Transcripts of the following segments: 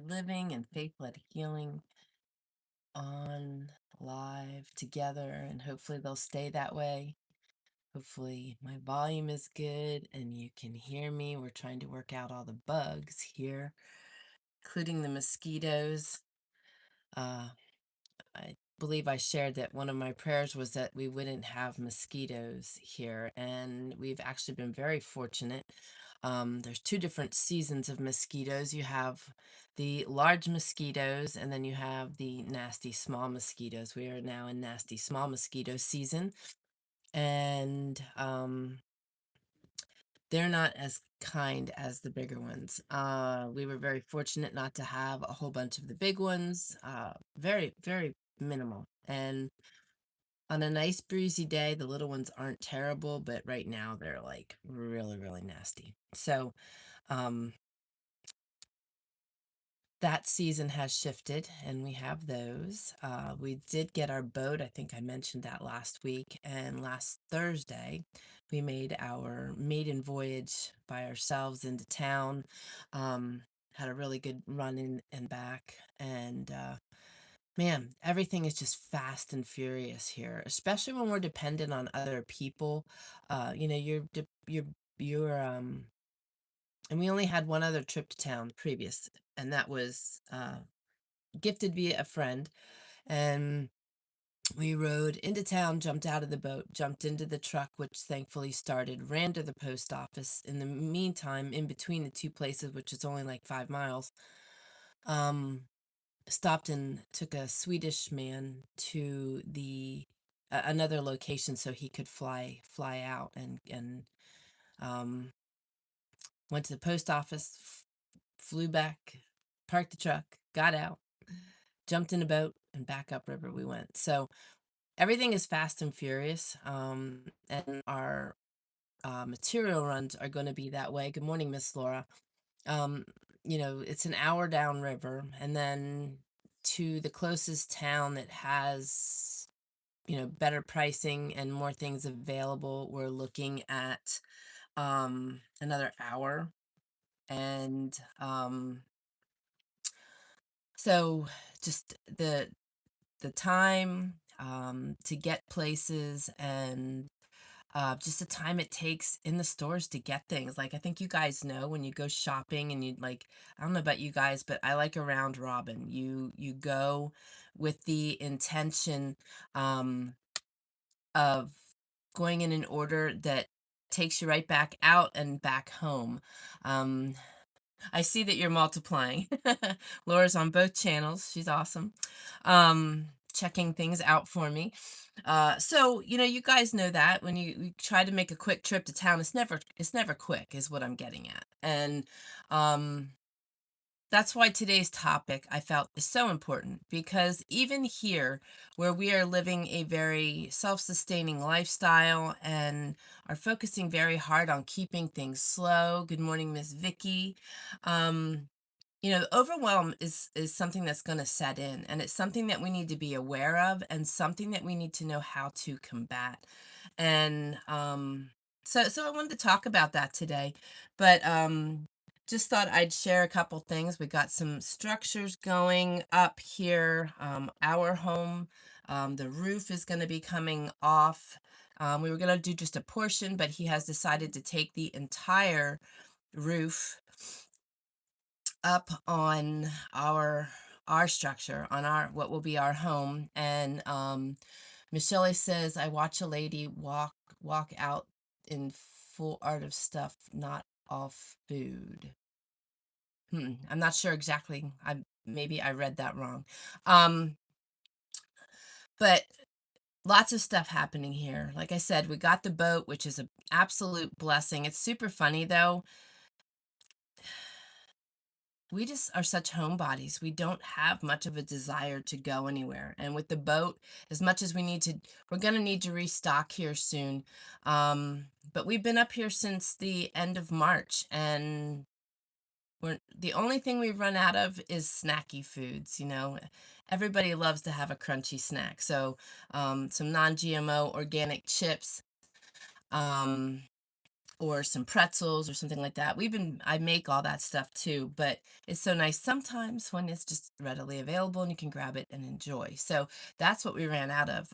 living and faith led healing on live together, and hopefully they'll stay that way. Hopefully, my volume is good and you can hear me. We're trying to work out all the bugs here, including the mosquitoes. Uh, I believe I shared that one of my prayers was that we wouldn't have mosquitoes here, and we've actually been very fortunate. There's two different seasons of mosquitoes. You have the large mosquitoes, and then you have the nasty small mosquitoes. We are now in nasty small mosquito season, and they're not as kind as the bigger ones. We were very fortunate not to have a whole bunch of the big ones. Very, very minimal. And on a nice breezy day, the little ones aren't terrible, but right now they're like really, really nasty. So, um, that season has shifted and we have those. We did get our boat. I think I mentioned that last week. And last Thursday, we made our maiden voyage by ourselves into town. Had a really good run in and back. And man, everything is just fast and furious here, especially when we're dependent on other people. You're and we only had one other trip to town previous, and that was gifted via a friend. And we rode into town, jumped out of the boat, jumped into the truck, which thankfully started, ran to the post office. In the meantime, in between the two places, which is only like 5 miles, um, stopped and took a Swedish man to the another location so he could fly out and um, went to the post office, flew back, parked the truck, got out, jumped in a boat, and back upriver we went. So everything is fast and furious, and our material runs are going to be that way. Good morning, Miss Laura. Um, it's an hour downriver, and then to the closest town that has, better pricing and more things available, we're looking at another hour. And so just the time to get places and just the time it takes in the stores to get things. Like, I think you guys know when you go shopping and you like, I don't know about you guys, but I like a round robin. You go with the intention um, of going in an order that takes you right back out and back home. Um, I see that you're multiplying. Laura's on both channels. She's awesome. Checking things out for me. So you guys know that when you try to make a quick trip to town, it's never quick, is what I'm getting at. And um, that's why today's topic I felt is so important, because even here, where we are living a very self-sustaining lifestyle and are focusing very hard on keeping things slow. Good morning, Miss Vicky. Um, overwhelm is something that's going to set in, and it's something that we need to be aware of and something that we need to know how to combat. And so I wanted to talk about that today, but just thought I'd share a couple things. We got some structures going up here. Our home, the roof is going to be coming off. We were going to do just a portion, but he has decided to take the entire roof up on our structure, on our what will be our home. And Michelle says, I watch a lady walk out in full art of stuff, not all food. I'm not sure exactly. Maybe I read that wrong. But lots of stuff happening here. Like I said, we got the boat, which is an absolute blessing. It's super funny though. We just are such homebodies. We don't have much of a desire to go anywhere. And with the boat, as much as we're going to need to restock here soon. But we've been up here since the end of March, and the only thing we've run out of is snacky foods. Everybody loves to have a crunchy snack. So, some non-GMO organic chips. Um, or some pretzels or something like that. I make all that stuff too, but it's so nice sometimes when it's just readily available and you can grab it and enjoy. So that's what we ran out of.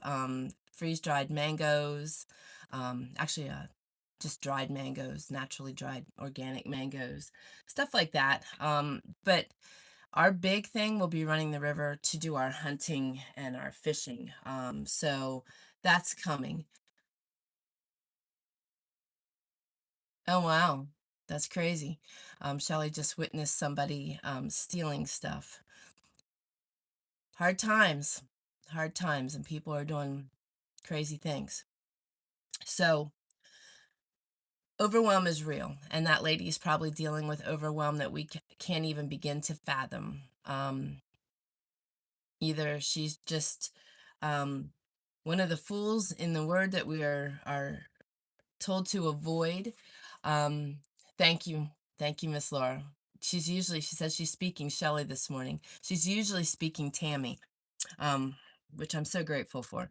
Freeze-dried mangoes, actually, just dried mangoes, naturally dried organic mangoes, stuff like that. But our big thing will be running the river to do our hunting and our fishing. So that's coming. Oh, wow. That's crazy. Shelley just witnessed somebody stealing stuff. Hard times, and people are doing crazy things. So, overwhelm is real, and that lady is probably dealing with overwhelm that we can't even begin to fathom. Either she's just um, one of the fools in the word that we are told to avoid. Um, thank you. Thank you, Miss Laura. She says she's speaking Shelley this morning. She's usually speaking Tammy, um, which I'm so grateful for.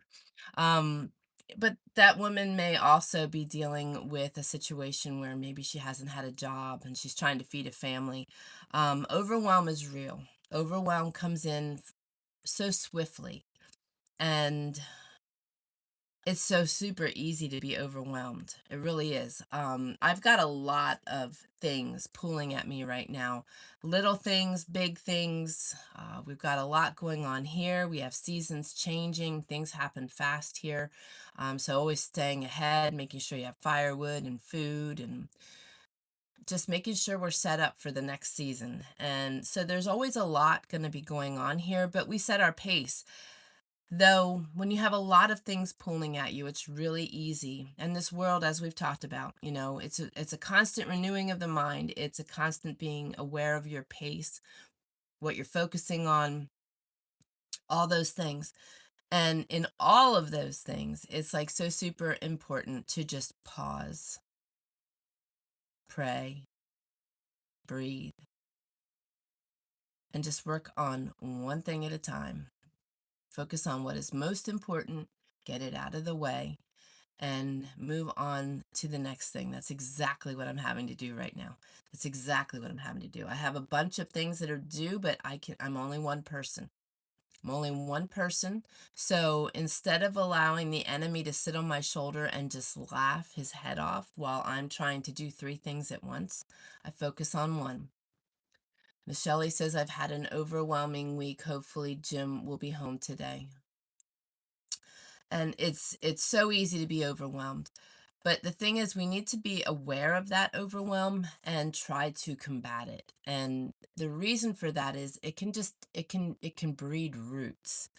Um, but that woman may also be dealing with a situation where maybe she hasn't had a job and she's trying to feed a family. Overwhelm is real. Overwhelm comes in so swiftly, and it's so super easy to be overwhelmed. It really is. I've got a lot of things pulling at me right now. Little things, big things. We've got a lot going on here. We have seasons changing. Things happen fast here. So always staying ahead, making sure you have firewood and food, and just making sure we're set up for the next season. And so there's always a lot going to be going on here, but we set our pace. Though, when you have a lot of things pulling at you, it's really easy. And this world, as we've talked about, it's a constant renewing of the mind. It's a constant being aware of your pace, what you're focusing on, all those things. And in all of those things, it's like so super important to just pause, pray, breathe, and just work on one thing at a time. Focus on what is most important, get it out of the way, and move on to the next thing. That's exactly what I'm having to do right now. That's exactly what I'm having to do. I have a bunch of things that are due, but I'm only one person. I'm only one person. So instead of allowing the enemy to sit on my shoulder and just laugh his head off while I'm trying to do three things at once, I focus on one. Miss Shelley says I've had an overwhelming week. Hopefully Jim will be home today. And it's so easy to be overwhelmed. But the thing is, we need to be aware of that overwhelm and try to combat it. And the reason for that is it can breed roots,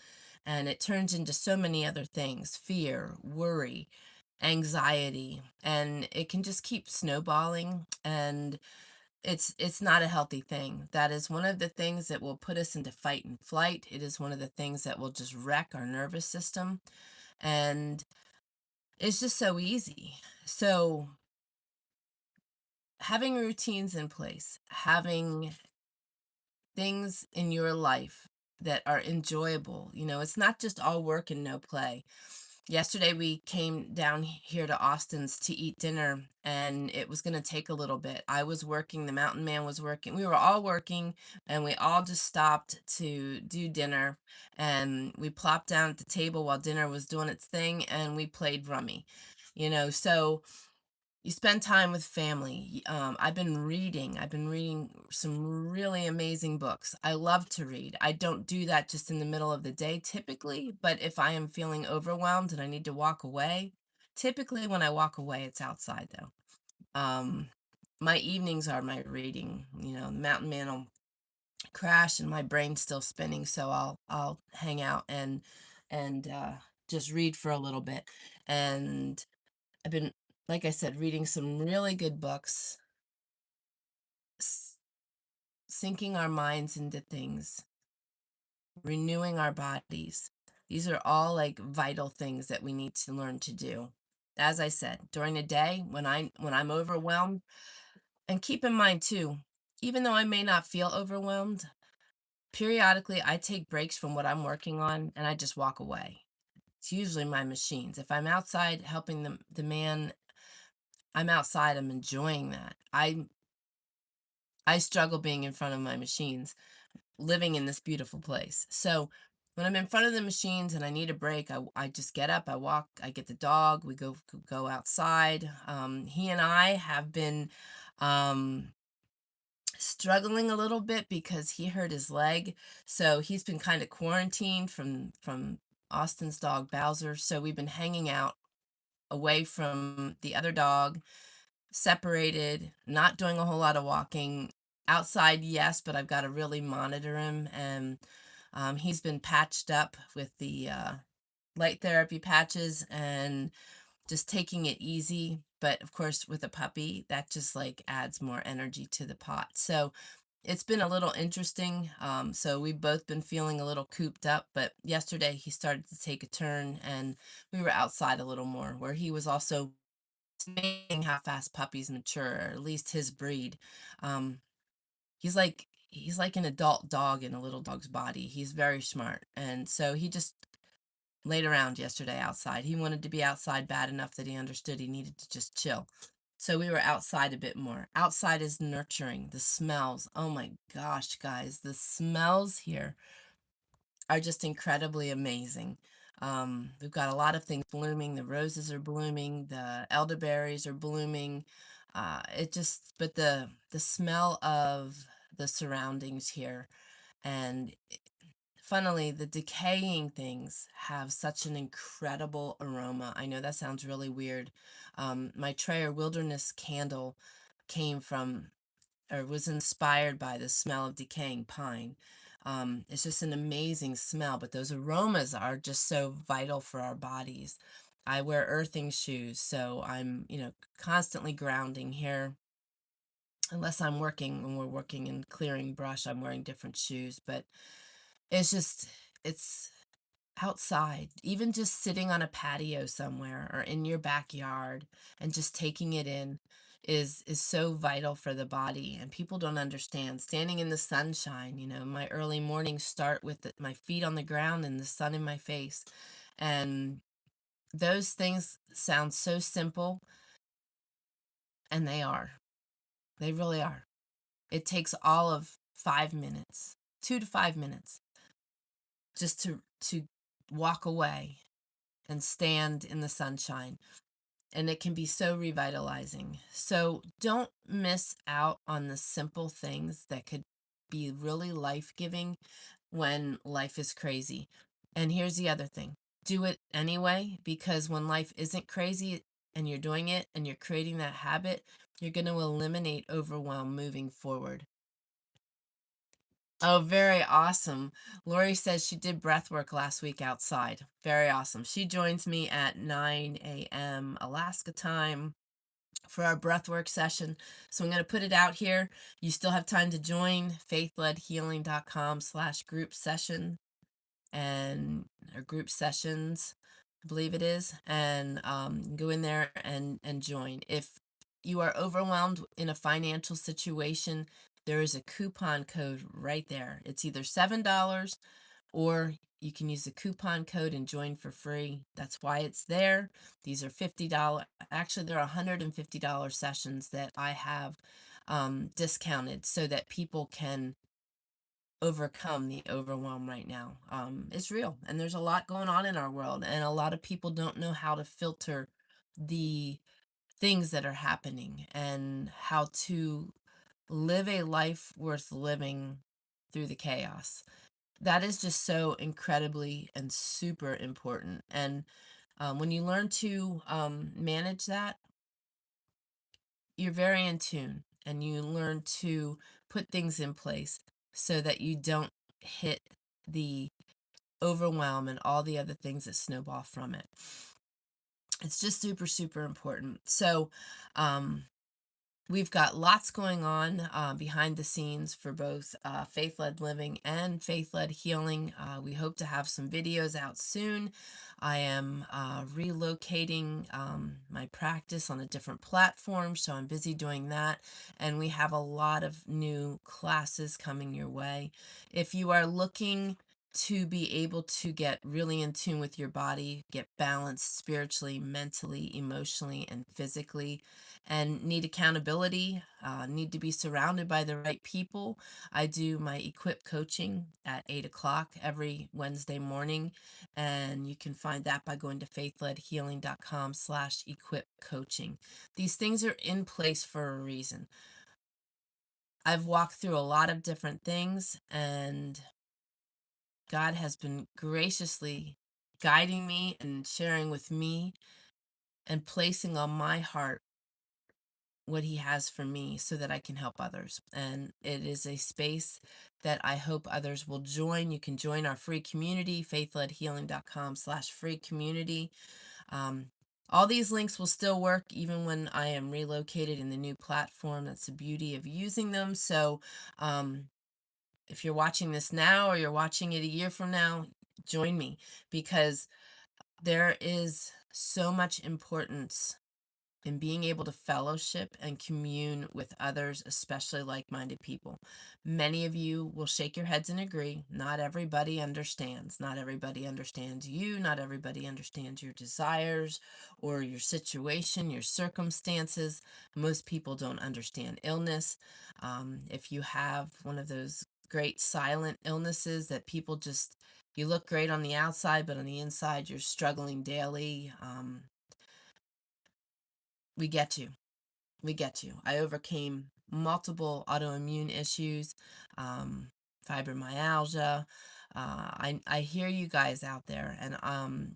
and it turns into so many other things: fear, worry, anxiety, and it can just keep snowballing, and it's not a healthy thing. That is one of the things that will put us into fight and flight. It is one of the things that will just wreck our nervous system, and it's just so easy. So having routines in place, having things in your life that are enjoyable, it's not just all work and no play. Yesterday we came down here to Austin's to eat dinner, and it was going to take a little bit. I was working, the mountain man was working. We were all working, and we all just stopped to do dinner, and we plopped down at the table while dinner was doing its thing, and we played rummy. So you spend time with family. I've been reading some really amazing books. I love to read. I don't do that just in the middle of the day typically, but if I am feeling overwhelmed and I need to walk away, typically when I walk away, it's outside though. Um, my evenings are my reading. The mountain man will crash and my brain's still spinning, so I'll hang out and just read for a little bit. And I've been, like I said, reading some really good books, s- sinking our minds into things, renewing our bodies. These are all like vital things that we need to learn to do. As I said, during the day when I'm overwhelmed, and keep in mind too, even though I may not feel overwhelmed, periodically I take breaks from what I'm working on and I just walk away. It's usually my machines. If I'm outside helping the man I'm outside, I'm enjoying that. I struggle being in front of my machines, living in this beautiful place. So when I'm in front of the machines and I need a break, I just get up, I walk, I get the dog, we go outside. He and I have been um, struggling a little bit because he hurt his leg, so he's been kind of quarantined from Austin's dog Bowser. So we've been hanging out away from the other dog, separated, not doing a whole lot of walking. Outside, yes, but I've got to really monitor him. And he's been patched up with the light therapy patches and just taking it easy. But of course, with a puppy, that just like adds more energy to the pot. So it's been a little interesting. So we've both been feeling a little cooped up, but yesterday he started to take a turn and we were outside a little more, where he was also. It's amazing how fast puppies mature, or at least his breed. Um, he's like an adult dog in a little dog's body. He's very smart, and so he just laid around yesterday outside. He wanted to be outside bad enough that he understood he needed to just chill. So we were outside a bit more. Outside is nurturing. The smells. Oh my gosh, guys, the smells here are just incredibly amazing. We've got a lot of things blooming. The roses are blooming. The elderberries are blooming. But the smell of the surroundings here, and funnily, the decaying things have such an incredible aroma. I know that sounds really weird. My Trayer Wilderness candle came from, or was inspired by, the smell of decaying pine. It's just an amazing smell, but those aromas are just so vital for our bodies. I wear earthing shoes, so I'm, constantly grounding here. Unless I'm working, when we're working and clearing brush, I'm wearing different shoes, but it's just, it's outside, even just sitting on a patio somewhere or in your backyard and just taking it in is so vital for the body. And people don't understand standing in the sunshine. My early mornings start with my feet on the ground and the sun in my face. And those things sound so simple, and they really are. It takes all of 5 minutes, 2 to 5 minutes, just to walk away and stand in the sunshine. And it can be so revitalizing. So don't miss out on the simple things that could be really life giving when life is crazy. And here's the other thing, do it anyway, because when life isn't crazy and you're doing it and you're creating that habit, you're going to eliminate overwhelm moving forward. Oh, very awesome. Lori says she did breath work last week outside. Very awesome. She joins me at 9 a.m. Alaska time for our breathwork session. So I'm going to put it out here. You still have time to join faithledhealing.com/group session and or group sessions, I believe it is, and go in there and join. If you are overwhelmed in a financial situation, there is a coupon code right there. It's either $7, or you can use the coupon code and join for free. That's why it's there. These are $50. Actually, they're $150 sessions that I have discounted so that people can overcome the overwhelm right now. It's real, and there's a lot going on in our world, and a lot of people don't know how to filter the things that are happening and how to live a life worth living through the chaos. That is just so incredibly and super important. And when you learn to manage that, you're very in tune, and you learn to put things in place so that you don't hit the overwhelm and all the other things that snowball from it. It's just super, super important. So, we've got lots going on behind the scenes for both Faith Led Living and Faith Led Healing. We hope to have some videos out soon. I am relocating my practice on a different platform, so I'm busy doing that. And we have a lot of new classes coming your way. If you are looking to be able to get really in tune with your body, get balanced spiritually, mentally, emotionally, and physically, and need accountability, need to be surrounded by the right people. I do my equip coaching at 8 o'clock every Wednesday morning, and you can find that by going to faithledhealing.com/equip coaching. These things are in place for a reason. I've walked through a lot of different things, and God has been graciously guiding me and sharing with me and placing on my heart what He has for me so that I can help others. And it is a space that I hope others will join. You can join our free community, faithledhealing.com/free community. Um, all these links will still work even when I am relocated in the new platform. That's the beauty of using them. So, if you're watching this now or you're watching it a year from now, join me, because there is so much importance in being able to fellowship and commune with others, especially like minded people. Many of you will shake your heads and agree. Not everybody understands. Not everybody understands you. Not everybody understands your desires or your situation, your circumstances. Most people don't understand illness. If you have one of those great silent illnesses that people just, you look great on the outside, but on the inside you're struggling daily, we get you. We get you. I overcame multiple autoimmune issues, um, fibromyalgia. I hear you guys out there, and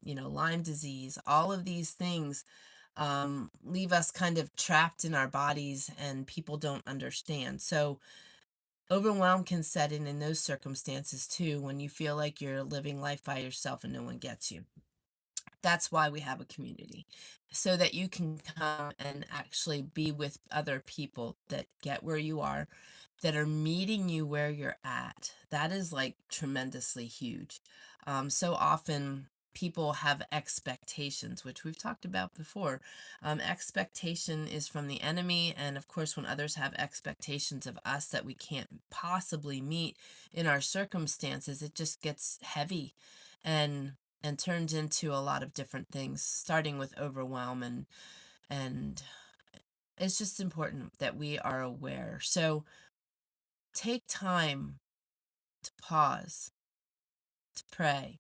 Lyme disease. All of these things leave us kind of trapped in our bodies, and people don't understand. So overwhelm can set in those circumstances too, when you feel like you're living life by yourself and no one gets you. That's why we have a community, so that you can come and actually be with other people that get where you are, that are meeting you where you're at. That is like tremendously huge. So often people have expectations, which we've talked about before. Expectation is from the enemy. And of course, when others have expectations of us that we can't possibly meet in our circumstances, it just gets heavy and turns into a lot of different things, starting with overwhelm, and it's just important that we are aware. So take time to pause, to pray,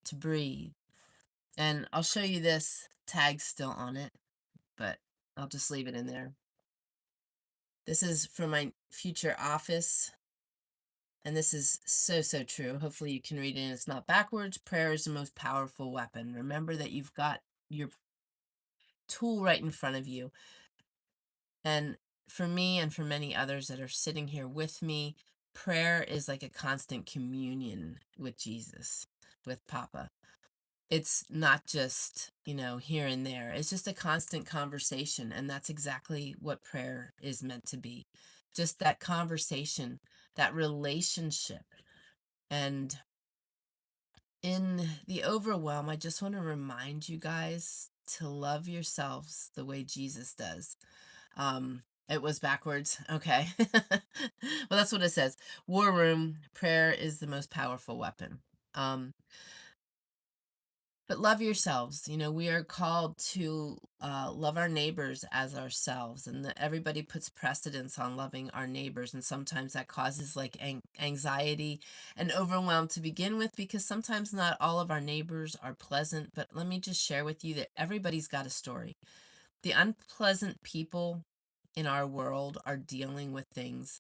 to breathe. And I'll show you this tag still on it, but I'll just leave it in there. This is for my future office. And this is so, so true. Hopefully you can read it and it's not backwards. Prayer is the most powerful weapon. Remember that you've got your tool right in front of you. And for me and for many others that are sitting here with me, prayer is like a constant communion with Jesus, with Papa. It's not just, here and there. It's just a constant conversation. And that's exactly what prayer is meant to be. Just that conversation, that relationship. And in the overwhelm, I just want to remind you guys to love yourselves the way Jesus does. It was backwards. Okay. Well, that's what it says. War room, prayer is the most powerful weapon. Um, but love yourselves. We are called to love our neighbors as ourselves, and everybody puts precedence on loving our neighbors, and sometimes that causes like anxiety and overwhelm to begin with, because sometimes not all of our neighbors are pleasant. But let me just share with you that everybody's got a story. The unpleasant people in our world are dealing with things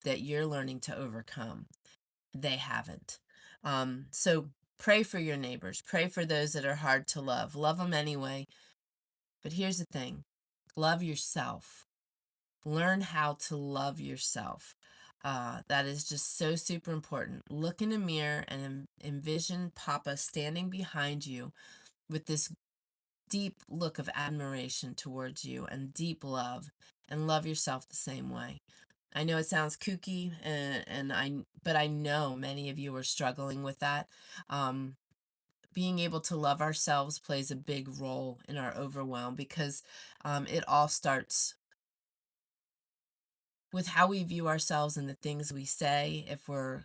that you're learning to overcome. They haven't. So pray for your neighbors. Pray for those that are hard to love. Love them anyway. But here's the thing: love yourself. Learn how to love yourself. That is just so super important. Look in a mirror and envision Papa standing behind you with this deep look of admiration towards you and deep love, and love yourself the same way. I know it sounds kooky, but I know many of you are struggling with that. Um, Being able to love ourselves plays a big role in our overwhelm, because it all starts with how we view ourselves and the things we say. If we're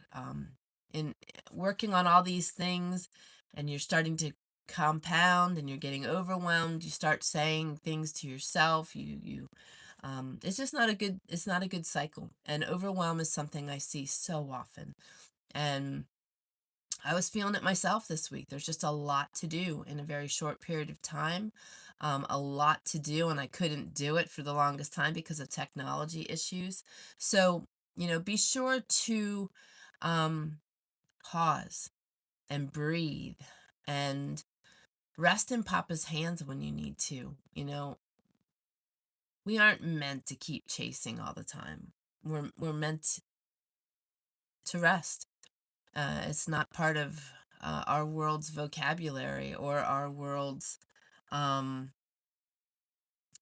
in working on all these things, and you're starting to compound and you're getting overwhelmed, you start saying things to yourself. It's just not a good, it's not a good cycle. And overwhelm is something I see so often. And I was feeling it myself this week. There's just a lot to do in a very short period of time, a lot to do, and I couldn't do it for the longest time because of technology issues. So, be sure to um, pause and breathe and rest in Papa's hands when you need to. We aren't meant to keep chasing all the time. We're meant to rest. It's not part of our world's vocabulary or our world's um,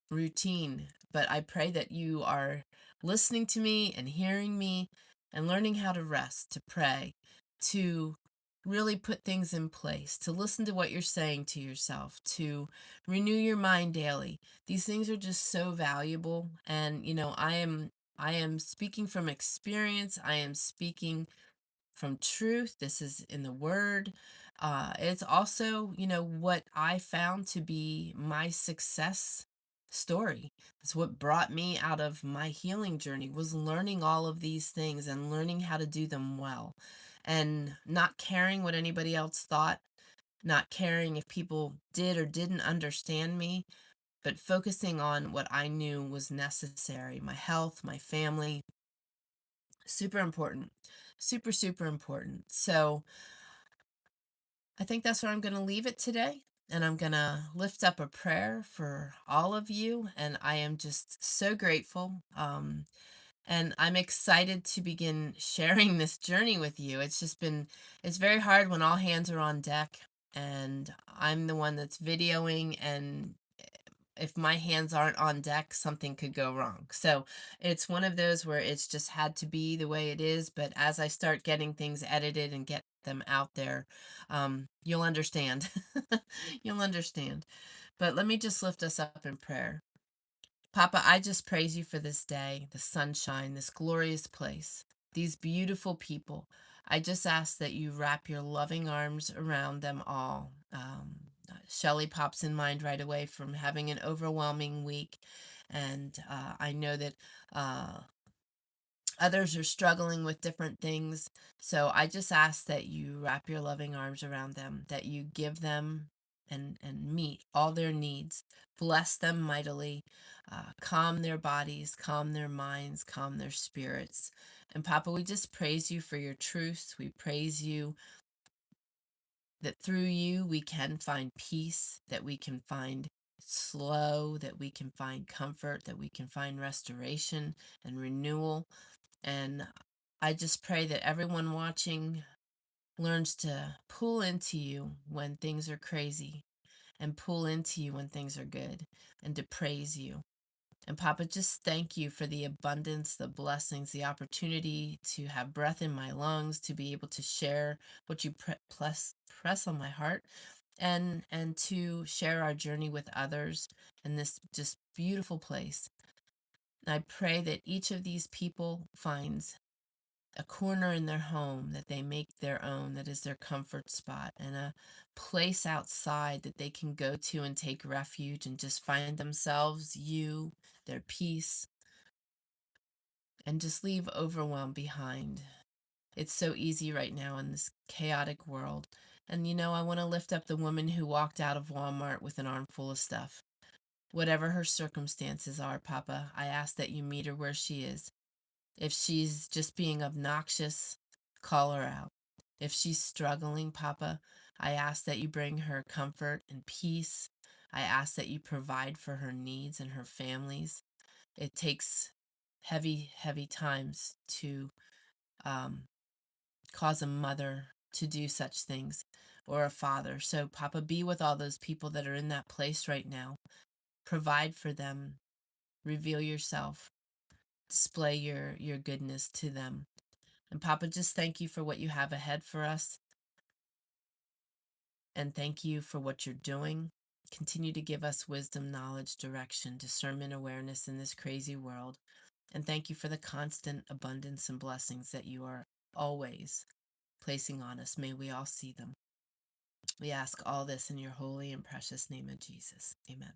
routine. But I pray that you are listening to me and hearing me and learning how to rest, to pray, to really put things in place, to listen to what you're saying to yourself, to renew your mind daily. These things are just so valuable. And, I am speaking from experience. I am speaking from truth. This is in the word. It's also, what I found to be my success story. It's what brought me out of my healing journey, was learning all of these things and learning how to do them well, and not caring what anybody else thought, not caring if people did or didn't understand me, but focusing on what I knew was necessary. My health, my family, super important. Super, super important. So I think that's where I'm going to leave it today. And I'm going to lift up a prayer for all of you. And I am just so grateful. And I'm excited to begin sharing this journey with you. It's very hard when all hands are on deck and I'm the one that's videoing, and if my hands aren't on deck, something could go wrong. So it's one of those where it's just had to be the way it is. But as I start getting things edited and get them out there, you'll understand. You'll understand. But let me just lift us up in prayer. Papa, I just praise you for this day, the sunshine, this glorious place, these beautiful people. I just ask that you wrap your loving arms around them all. Shelly pops in mind right away from having an overwhelming week. And I know that others are struggling with different things. So I just ask that you wrap your loving arms around them, that you give them and meet all their needs. Bless them mightily. Calm their bodies, calm their minds, calm their spirits. And Papa, we just praise you for your truths. We praise you that through you we can find peace, that we can find slow, that we can find comfort, that we can find restoration and renewal. And I just pray that everyone watching learns to pull into you when things are crazy and pull into you when things are good, and to praise you. And Papa, just thank you for the abundance, the blessings, the opportunity to have breath in my lungs, to be able to share what you press on my heart, and to share our journey with others in this just beautiful place. And I pray that each of these people finds a corner in their home that they make their own, that is their comfort spot, and a place outside that they can go to and take refuge and just find themselves, you, their peace, and just leave overwhelm behind. It's so easy right now in this chaotic world. And I want to lift up the woman who walked out of Walmart with an armful of stuff. Whatever her circumstances are, Papa, I ask that you meet her where she is. If she's just being obnoxious, call her out. If she's struggling, Papa, I ask that you bring her comfort and peace. I ask that you provide for her needs and her families. It takes heavy, heavy times to um, cause a mother to do such things, or a father. So, Papa, be with all those people that are in that place right now. Provide for them. Reveal yourself. Display your goodness to them. And Papa, just thank you for what you have ahead for us. And thank you for what you're doing. Continue to give us wisdom, knowledge, direction, discernment, awareness in this crazy world. And thank you for the constant abundance and blessings that you are always placing on us. May we all see them. We ask all this in your holy and precious name of Jesus. Amen.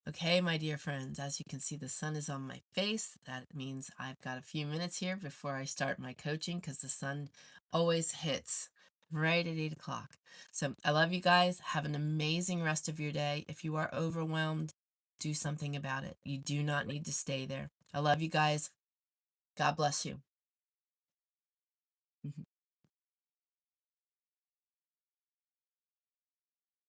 Okay, my dear friends, as you can see, the sun is on my face. That means I've got a few minutes here before I start my coaching because the sun always hits right at 8 o'clock. So I love you guys. Have an amazing rest of your day. If you are overwhelmed, do something about it. You do not need to stay there. I love you guys. God bless you.